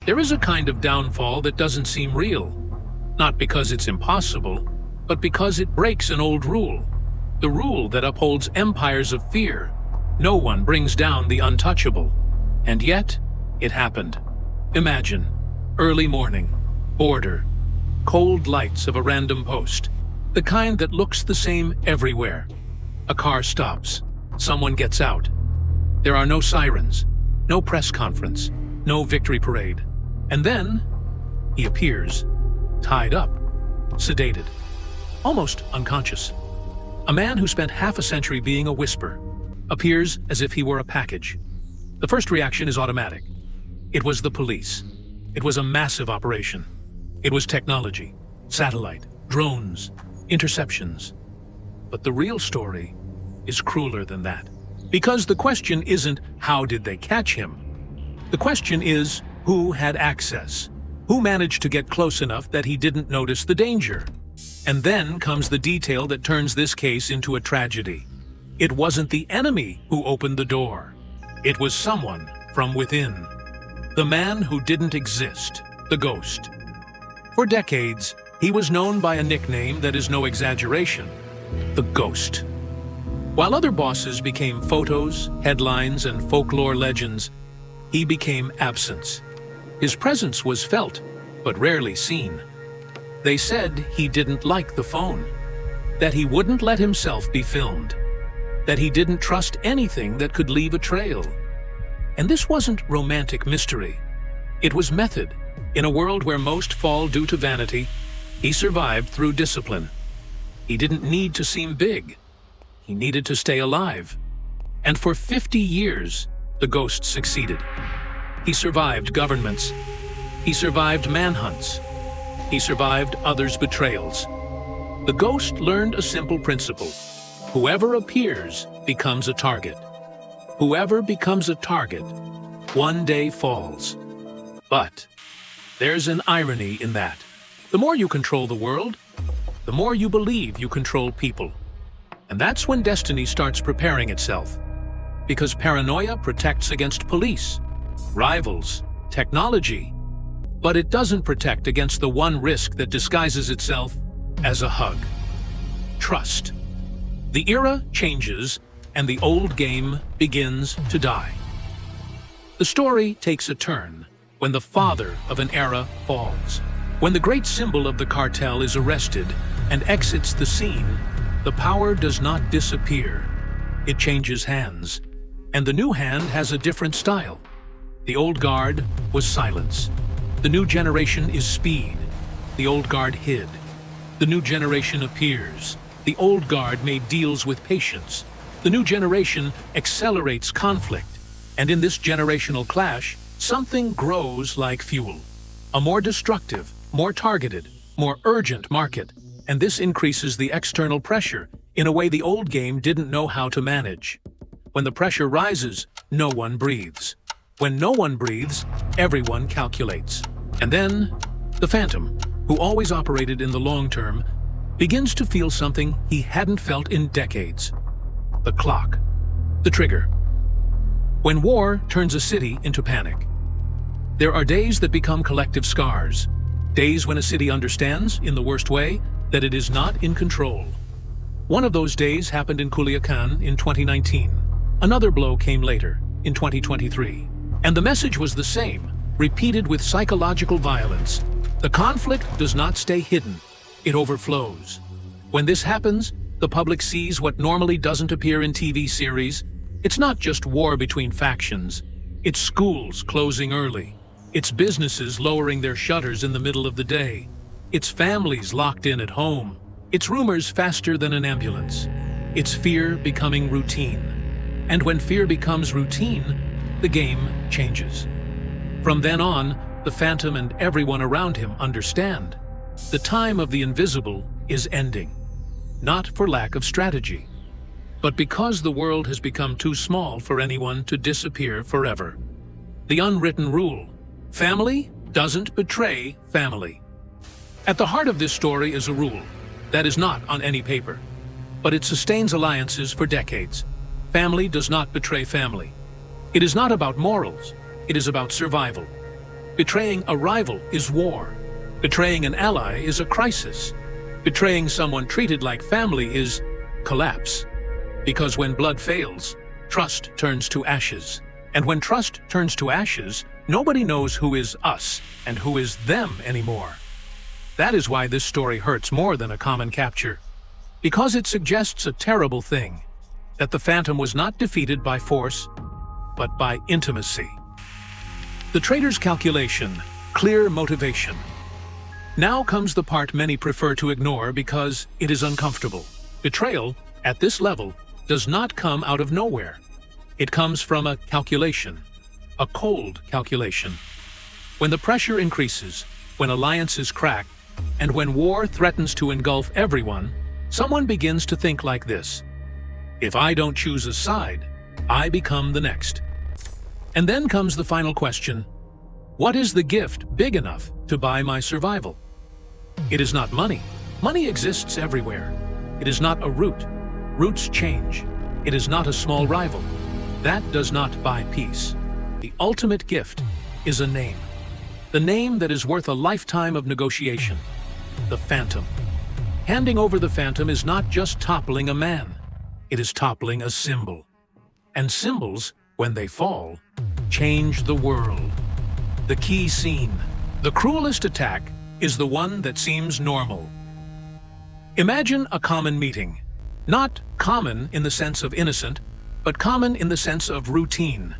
There is a kind of downfall that doesn't seem real, not because it's impossible, but because it breaks an old rule, the rule that upholds empires of fear. No one brings down the untouchable. And yet, it happened. Imagine, early morning, border, cold lights of a random post, the kind that looks the same everywhere. A car stops, someone gets out. There are no sirens, no press conference, no victory parade. And then, he appears, tied up, sedated, almost unconscious. A man who spent half a century being a whisper appears as if he were a package. The first reaction is automatic. It was the police. It was a massive operation. It was technology, satellite, drones, interceptions. But the real story is crueler than that. Because the question isn't, how did they catch him? The question is, who had access? Who managed to get close enough that he didn't notice the danger? And then comes the detail that turns this case into a tragedy. It wasn't the enemy who opened the door. It was someone from within. The man who didn't exist, the ghost. For decades, he was known by a nickname that is no exaggeration, the Ghost. While other bosses became photos, headlines, and folklore legends, he became absence. His presence was felt, but rarely seen. They said he didn't like the phone, that he wouldn't let himself be filmed, that he didn't trust anything that could leave a trail. And this wasn't romantic mystery. It was method. In a world where most fall due to vanity, he survived through discipline. He didn't need to seem big. He needed to stay alive. And for 50 years, the Ghost succeeded. He survived governments. He survived manhunts. He survived others' betrayals. The Ghost learned a simple principle. Whoever appears becomes a target. Whoever becomes a target one day falls. But there's an irony in that. The more you control the world, the more you believe you control people. And that's when destiny starts preparing itself. Because paranoia protects against police, rivals, technology. But it doesn't protect against the one risk that disguises itself as a hug. Trust. The era changes, and the old game begins to die. The story takes a turn when the father of an era falls. When the great symbol of the cartel is arrested and exits the scene, the power does not disappear. It changes hands. And the new hand has a different style. The old guard was silence. The new generation is speed. The old guard hid. The new generation appears. The old guard made deals with patience. The new generation accelerates conflict. And in this generational clash, something grows like fuel. A more destructive, more targeted, more urgent market. And this increases the external pressure in a way the old game didn't know how to manage. When the pressure rises, no one breathes. When no one breathes, everyone calculates. And then, the Phantom, who always operated in the long term, begins to feel something he hadn't felt in decades. The clock. The trigger. When war turns a city into panic. There are days that become collective scars. Days when a city understands, in the worst way, that it is not in control. One of those days happened in Culiacan in 2019. Another blow came later, in 2023. And the message was the same, repeated with psychological violence. The conflict does not stay hidden. It overflows. When this happens, the public sees what normally doesn't appear in TV series. It's not just war between factions. It's schools closing early. It's businesses lowering their shutters in the middle of the day. It's families locked in at home. It's rumors faster than an ambulance. It's fear becoming routine. And when fear becomes routine, the game changes. From then on, the Phantom and everyone around him understand. The time of the invisible is ending. Not for lack of strategy, but because the world has become too small for anyone to disappear forever. The unwritten rule: family doesn't betray family. At the heart of this story is a rule that is not on any paper, but it sustains alliances for decades. Family does not betray family. It is not about morals, it is about survival. Betraying a rival is war. Betraying an ally is a crisis. Betraying someone treated like family is collapse. Because when blood fails, trust turns to ashes. And when trust turns to ashes, nobody knows who is us and who is them anymore. That is why this story hurts more than a common capture. Because it suggests a terrible thing, that the Phantom was not defeated by force, but by intimacy. The traitor's calculation, clear motivation. Now comes the part many prefer to ignore because it is uncomfortable. Betrayal, at this level, does not come out of nowhere. It comes from a calculation, a cold calculation. When the pressure increases, when alliances crack, and when war threatens to engulf everyone, someone begins to think like this: if I don't choose a side, I become the next. And then comes the final question: what is the gift big enough to buy my survival? It is not money. Money exists everywhere. It is not a root. Roots change. It is not a small rival. That does not buy peace. The ultimate gift is a name. The name that is worth a lifetime of negotiation. The Phantom. Handing over the Phantom is not just toppling a man. It is toppling a symbol. And symbols, when they fall, change the world. The key scene. The cruelest attack is the one that seems normal. Imagine a common meeting. Not common in the sense of innocent, but common in the sense of routine.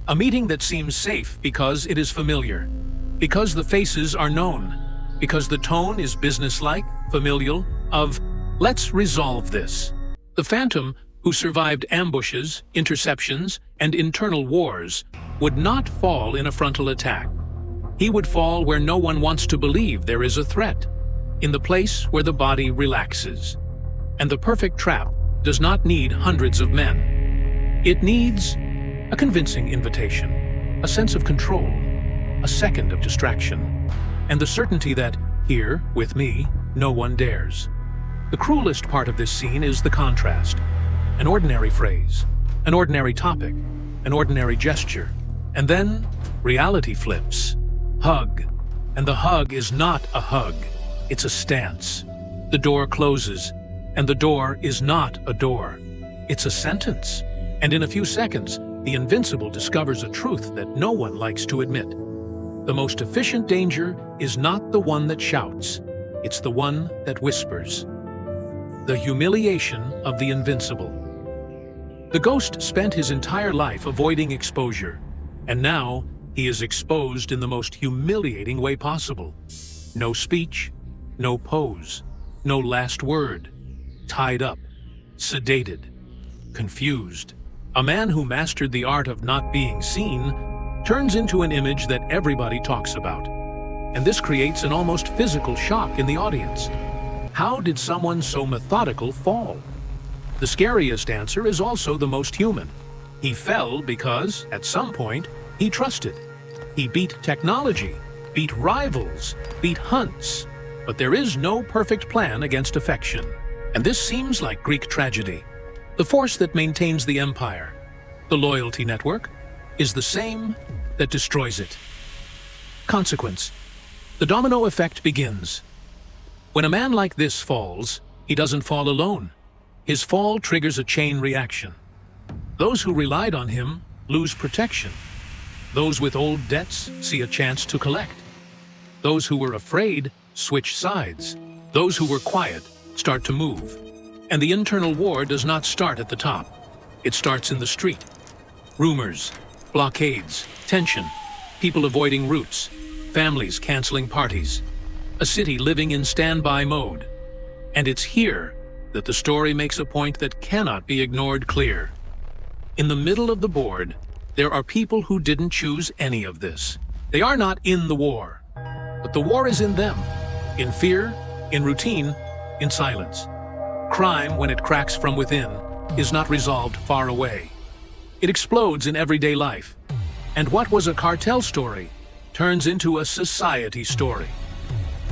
A meeting that seems safe because it is familiar, because the faces are known, because the tone is businesslike, familial, of let's resolve this. The Phantom, who survived ambushes, interceptions, and internal wars, would not fall in a frontal attack. He would fall where no one wants to believe there is a threat, in the place where the body relaxes. And the perfect trap does not need hundreds of men. It needs a convincing invitation, a sense of control, a second of distraction, and the certainty that, here, with me, no one dares. The cruelest part of this scene is the contrast. An ordinary phrase, an ordinary topic, an ordinary gesture, and then reality flips. Hug. And the hug is not a hug, it's a stance. The door closes, and the door is not a door. It's a sentence. And in a few seconds, the invincible discovers a truth that no one likes to admit. The most efficient danger is not the one that shouts, it's the one that whispers. The humiliation of the invincible. The ghost spent his entire life avoiding exposure, and now he is exposed in the most humiliating way possible. No speech, no pose, no last word. Tied up, sedated, confused. A man who mastered the art of not being seen turns into an image that everybody talks about. And this creates an almost physical shock in the audience. How did someone so methodical fall? The scariest answer is also the most human. He fell because, at some point, he trusted. He beat technology, beat rivals, beat hunts. But there is no perfect plan against affection. And this seems like Greek tragedy. The force that maintains the empire, the loyalty network, is the same that destroys it. Consequence. The domino effect begins. When a man like this falls, he doesn't fall alone. His fall triggers a chain reaction. Those who relied on him lose protection. Those with old debts see a chance to collect. Those who were afraid switch sides. Those who were quiet start to move. And the internal war does not start at the top. It starts in the street. Rumors, blockades, tension, people avoiding routes, families canceling parties, a city living in standby mode. And it's here that the story makes a point that cannot be ignored clear. In the middle of the board, there are people who didn't choose any of this. They are not in the war, but the war is in them, in fear, in routine, in silence. Crime, when it cracks from within, is not resolved far away. It explodes in everyday life. And what was a cartel story turns into a society story.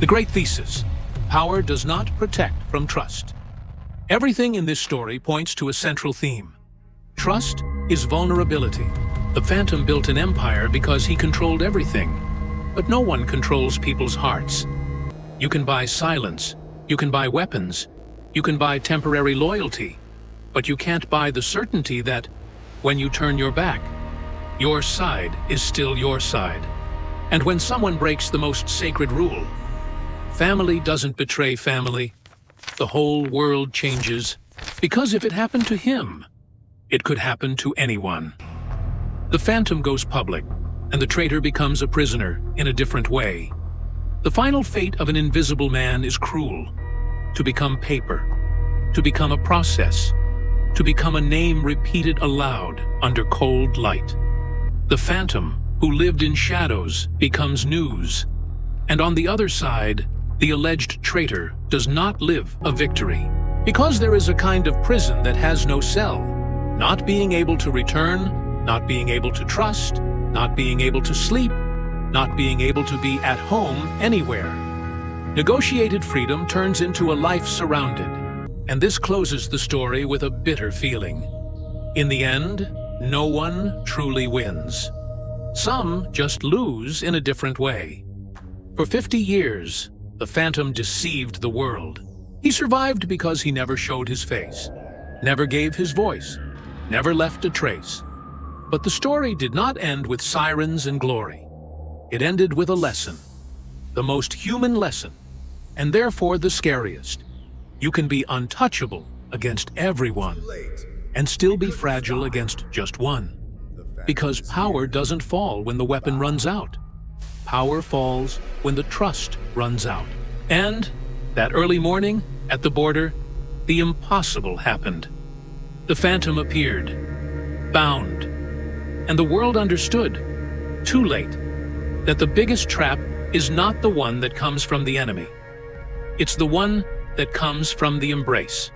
The great thesis: power does not protect from trust. Everything in this story points to a central theme. Trust is vulnerability. The Phantom built an empire because he controlled everything. But no one controls people's hearts. You can buy silence, you can buy weapons, you can buy temporary loyalty, but you can't buy the certainty that, when you turn your back, your side is still your side. And when someone breaks the most sacred rule, family doesn't betray family, the whole world changes, because if it happened to him, it could happen to anyone. The Phantom goes public, and the traitor becomes a prisoner in a different way. The final fate of an invisible man is cruel: to become paper, to become a process, to become a name repeated aloud under cold light. The Phantom, who lived in shadows, becomes news. And on the other side, the alleged traitor does not live a victory. Because there is a kind of prison that has no cell, not being able to return, not being able to trust, not being able to sleep, not being able to be at home anywhere. Negotiated freedom turns into a life surrounded, and this closes the story with a bitter feeling. In the end, no one truly wins. Some just lose in a different way. For 50 years, the Phantom deceived the world. He survived because he never showed his face, never gave his voice, never left a trace. But the story did not end with sirens and glory. It ended with a lesson, the most human lesson, and therefore the scariest. You can be untouchable against everyone and still be fragile against just one. Because power doesn't fall when the weapon runs out. Power falls when the trust runs out. And that early morning, at the border, the impossible happened. The Phantom appeared, bound, and the world understood, too late, that the biggest trap is not the one that comes from the enemy. It's the one that comes from the embrace.